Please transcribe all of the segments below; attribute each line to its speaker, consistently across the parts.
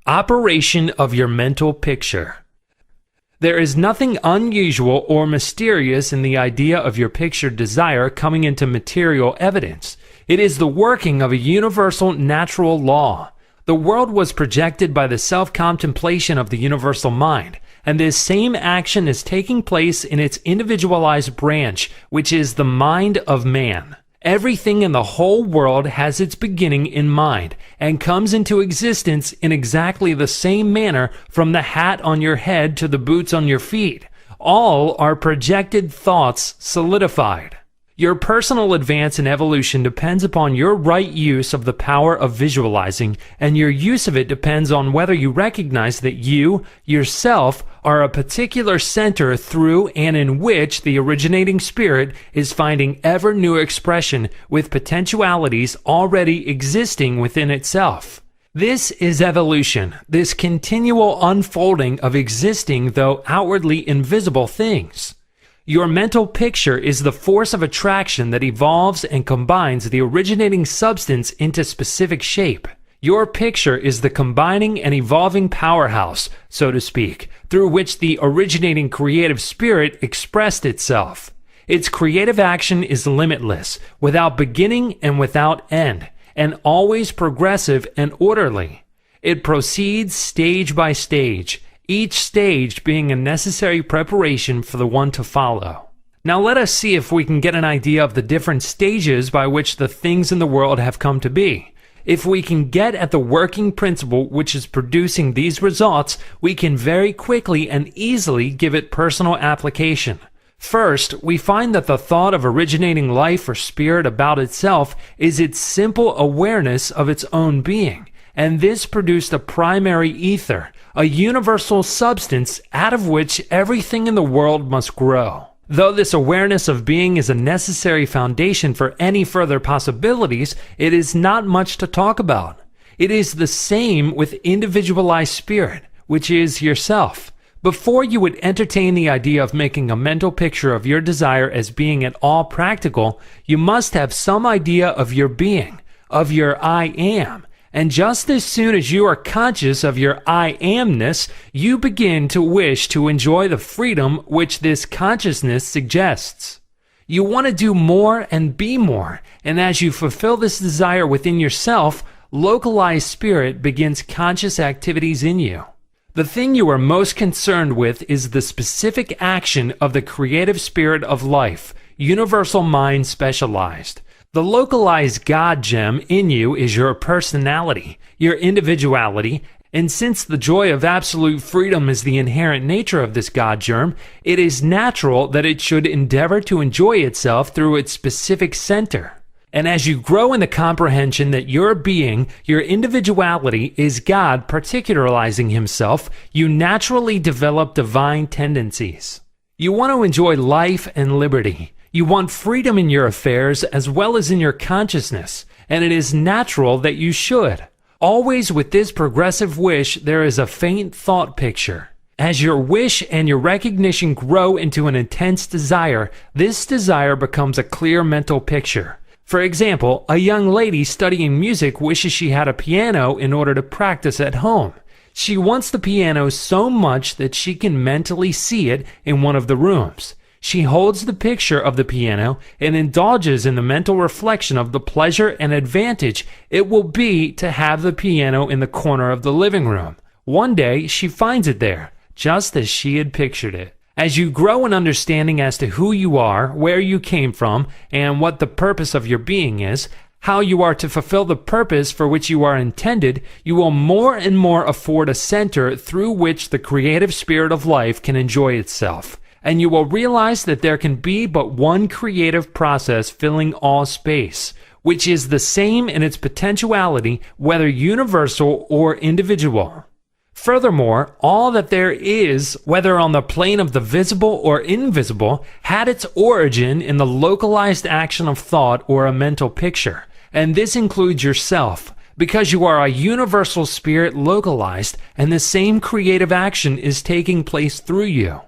Speaker 1: Operation of your mental picture. There is nothing unusual or mysterious in the idea of your pictured desire coming into material evidence. It is the working of a universal natural law. The world was projected by the self-contemplation of the universal mind, and this same action is taking place in its individualized branch, which is the mind of man. Everything in the whole world has its beginning in mind, and comes into existence in exactly the same manner from the hat on your head to the boots on your feet. All are projected thoughts solidified. Your personal advance in evolution depends upon your right use of the power of visualizing, and your use of it depends on whether you recognize that you, yourself, are a particular center through and in which the originating spirit is finding ever new expression with potentialities already existing within itself. This is evolution, this continual unfolding of existing though outwardly invisible things. Your mental picture is the force of attraction that evolves and combines the originating substance into specific shape. Your picture is the combining and evolving powerhouse, so to speak, through which the originating creative spirit expressed itself. Its creative action is limitless, without beginning and without end, and always progressive and orderly. It proceeds stage by stage, each stage being a necessary preparation for the one to follow. Now let us see if we can get an idea of the different stages by which the things in the world have come to be. If we can get at the working principle which is producing these results, we can very quickly and easily give it personal application. First, we find that the thought of originating life or spirit about itself is its simple awareness of its own being, and this produced a primary ether, a universal substance out of which everything in the world must grow. Though this awareness of being is a necessary foundation for any further possibilities, it is not much to talk about. It is the same with individualized spirit, which is yourself. Before you would entertain the idea of making a mental picture of your desire as being at all practical, you must have some idea of your being, of your I am. And just as soon as you are conscious of your I amness, you begin to wish to enjoy the freedom which this consciousness suggests. You want to do more and be more, and as you fulfill this desire within yourself, localized spirit begins conscious activities in you. The thing you are most concerned with is the specific action of the creative spirit of life, universal mind specialized. The localized God gem in you is your personality, your individuality, and since the joy of absolute freedom is the inherent nature of this God germ, it is natural that it should endeavor to enjoy itself through its specific center. And as you grow in the comprehension that your being, your individuality, is God particularizing himself, you naturally develop divine tendencies. You want to enjoy life and liberty. You want freedom in your affairs as well as in your consciousness, and it is natural that you should. Always with this progressive wish, there is a faint thought picture. As your wish and your recognition grow into an intense desire, this desire becomes a clear mental picture. For example, a young lady studying music wishes she had a piano in order to practice at home. She wants the piano so much that she can mentally see it in one of the rooms. She holds the picture of the piano and indulges in the mental reflection of the pleasure and advantage it will be to have the piano in the corner of the living room. One day, she finds it there, just as she had pictured it. As you grow in understanding as to who you are, where you came from, and what the purpose of your being is, how you are to fulfill the purpose for which you are intended, you will more and more afford a center through which the creative spirit of life can enjoy itself. And you will realize that there can be but one creative process filling all space, which is the same in its potentiality, whether universal or individual. Furthermore, all that there is, whether on the plane of the visible or invisible, had its origin in the localized action of thought or a mental picture. And this includes yourself, because you are a universal spirit localized, and the same creative action is taking place through you.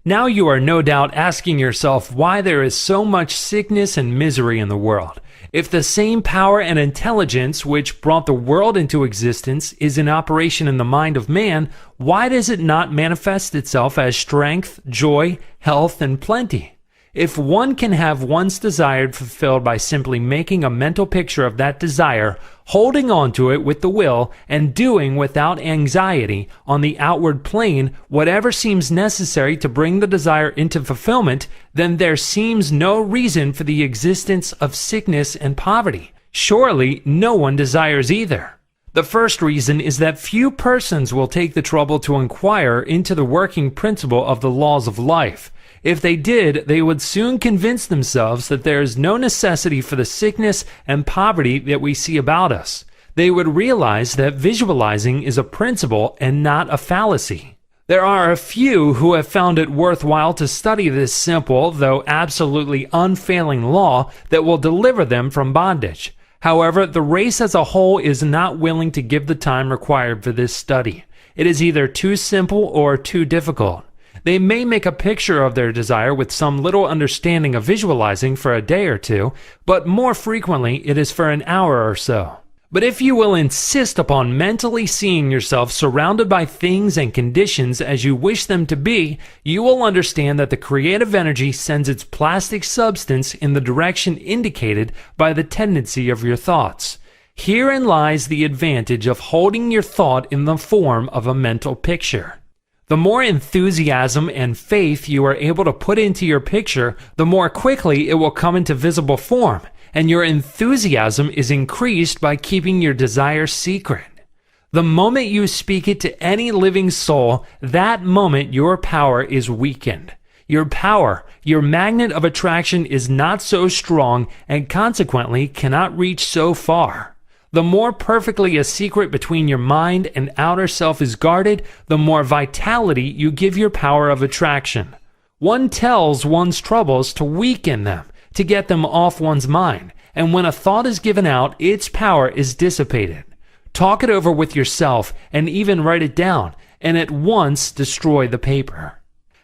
Speaker 1: Now you are no doubt asking yourself why there is so much sickness and misery in the world. If the same power and intelligence which brought the world into existence is in operation in the mind of man, why does it not manifest itself as strength, joy, health, and plenty? If one can have one's desire fulfilled by simply making a mental picture of that desire, holding on to it with the will, and doing without anxiety on the outward plane whatever seems necessary to bring the desire into fulfillment, then there seems no reason for the existence of sickness and poverty. Surely no one desires either. The first reason is that few persons will take the trouble to inquire into the working principle of the laws of life. If they did, they would soon convince themselves that there is no necessity for the sickness and poverty that we see about us. They would realize that visualizing is a principle and not a fallacy. There are a few who have found it worthwhile to study this simple, though absolutely unfailing law that will deliver them from bondage. However, the race as a whole is not willing to give the time required for this study. It is either too simple or too difficult. They may make a picture of their desire with some little understanding of visualizing for a day or two, but more frequently it is for an hour or so. But if you will insist upon mentally seeing yourself surrounded by things and conditions as you wish them to be, you will understand that the creative energy sends its plastic substance in the direction indicated by the tendency of your thoughts. Herein lies the advantage of holding your thought in the form of a mental picture. The more enthusiasm and faith you are able to put into your picture, the more quickly it will come into visible form, and your enthusiasm is increased by keeping your desire secret. The moment you speak it to any living soul, that moment your power is weakened. Your power, your magnet of attraction is not so strong and consequently cannot reach so far. The more perfectly a secret between your mind and outer self is guarded, the more vitality you give your power of attraction. One tells one's troubles to weaken them, to get them off one's mind, and when a thought is given out, its power is dissipated. Talk it over with yourself and even write it down, and at once destroy the paper.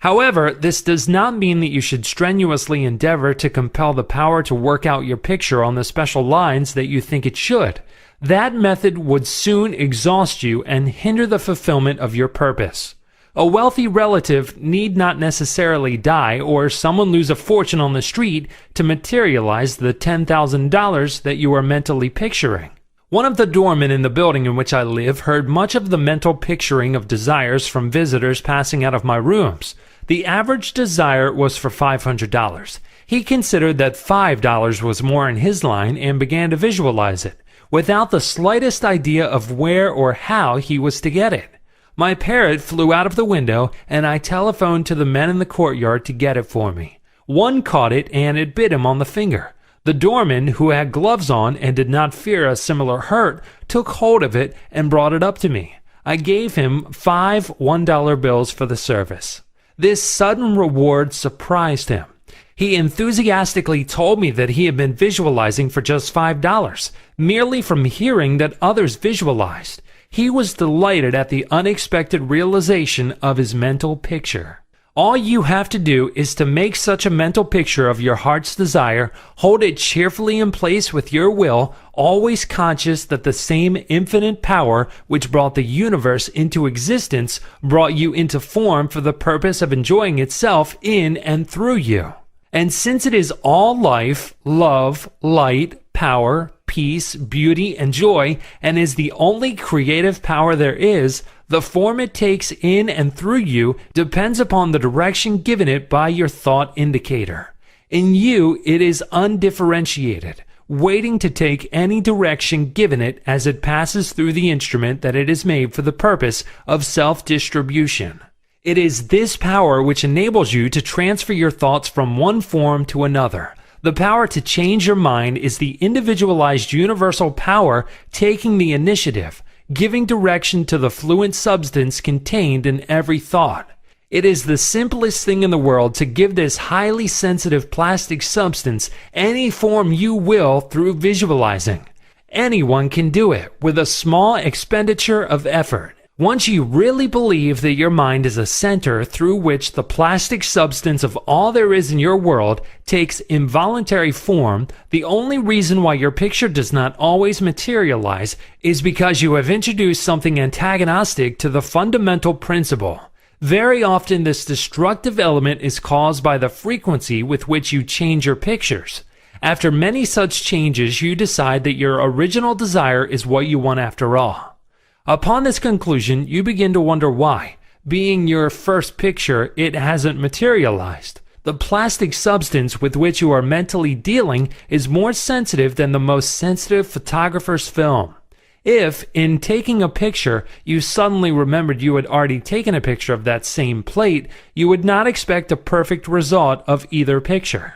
Speaker 1: However, this does not mean that you should strenuously endeavor to compel the power to work out your picture on the special lines that you think it should. That method would soon exhaust you and hinder the fulfillment of your purpose. A wealthy relative need not necessarily die or someone lose a fortune on the street to materialize the $10,000 that you are mentally picturing. One of the doormen in the building in which I live heard much of the mental picturing of desires from visitors passing out of my rooms. The average desire was for $500. He considered that $5 was more in his line and began to visualize it, without the slightest idea of where or how he was to get it. My parrot flew out of the window, and I telephoned to the men in the courtyard to get it for me. One caught it, and it bit him on the finger. The doorman, who had gloves on and did not fear a similar hurt, took hold of it and brought it up to me. I gave him 5 $1 bills for the service. This sudden reward surprised him. He enthusiastically told me that he had been visualizing for just $5, merely from hearing that others visualized. He was delighted at the unexpected realization of his mental picture. All you have to do is to make such a mental picture of your heart's desire, hold it cheerfully in place with your will, always conscious that the same infinite power which brought the universe into existence brought you into form for the purpose of enjoying itself in and through you. And since it is all life, love, light, power, peace, beauty, and joy, and is the only creative power there is, the form it takes in and through you depends upon the direction given it by your thought indicator. In you, it is undifferentiated, waiting to take any direction given it as it passes through the instrument that it is made for the purpose of self-distribution. It is this power which enables you to transfer your thoughts from one form to another. The power to change your mind is the individualized universal power taking the initiative, giving direction to the fluent substance contained in every thought. It is the simplest thing in the world to give this highly sensitive plastic substance any form you will through visualizing. Anyone can do it with a small expenditure of effort. Once you really believe that your mind is a center through which the plastic substance of all there is in your world takes involuntary form, the only reason why your picture does not always materialize is because you have introduced something antagonistic to the fundamental principle. Very often this destructive element is caused by the frequency with which you change your pictures. After many such changes, you decide that your original desire is what you want after all. Upon this conclusion, you begin to wonder why, being your first picture, it hasn't materialized. The plastic substance with which you are mentally dealing is more sensitive than the most sensitive photographer's film. If, in taking a picture, you suddenly remembered you had already taken a picture of that same plate, you would not expect a perfect result of either picture.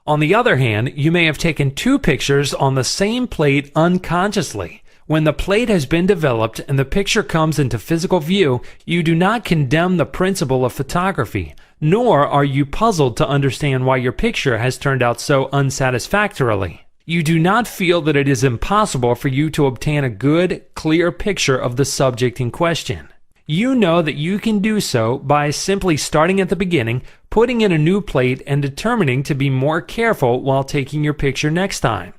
Speaker 1: On the other hand, you may have taken 2 pictures on the same plate unconsciously. When the plate has been developed and the picture comes into physical view, you do not condemn the principle of photography, nor are you puzzled to understand why your picture has turned out so unsatisfactorily. You do not feel that it is impossible for you to obtain a good, clear picture of the subject in question. You know that you can do so by simply starting at the beginning, putting in a new plate, and determining to be more careful while taking your picture next time.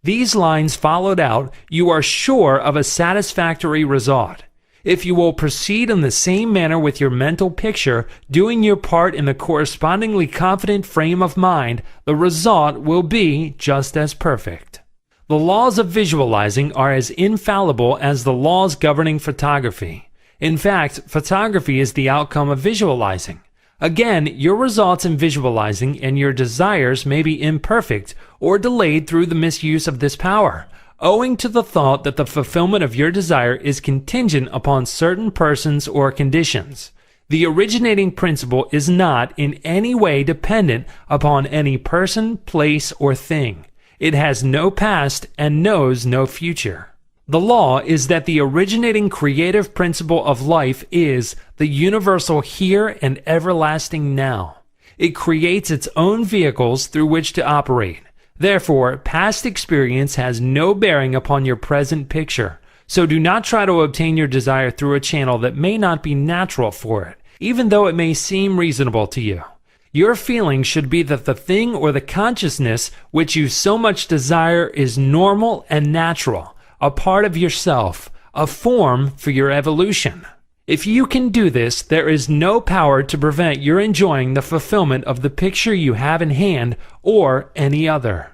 Speaker 1: These lines followed out, you are sure of a satisfactory result. If you will proceed in the same manner with your mental picture, doing your part in the correspondingly confident frame of mind, the result will be just as perfect. The laws of visualizing are as infallible as the laws governing photography. In fact, photography is the outcome of visualizing. Again, your results in visualizing and your desires may be imperfect or delayed through the misuse of this power, owing to the thought that the fulfillment of your desire is contingent upon certain persons or conditions. The originating principle is not in any way dependent upon any person, place, or thing. It has no past and knows no future. The law is that the originating creative principle of life is the universal here and everlasting now. It creates its own vehicles through which to operate. Therefore, past experience has no bearing upon your present picture. So do not try to obtain your desire through a channel that may not be natural for it, even though it may seem reasonable to you. Your feeling should be that the thing or the consciousness which you so much desire is normal and natural, a part of yourself, a form for your evolution. If you can do this, there is no power to prevent your enjoying the fulfillment of the picture you have in hand or any other.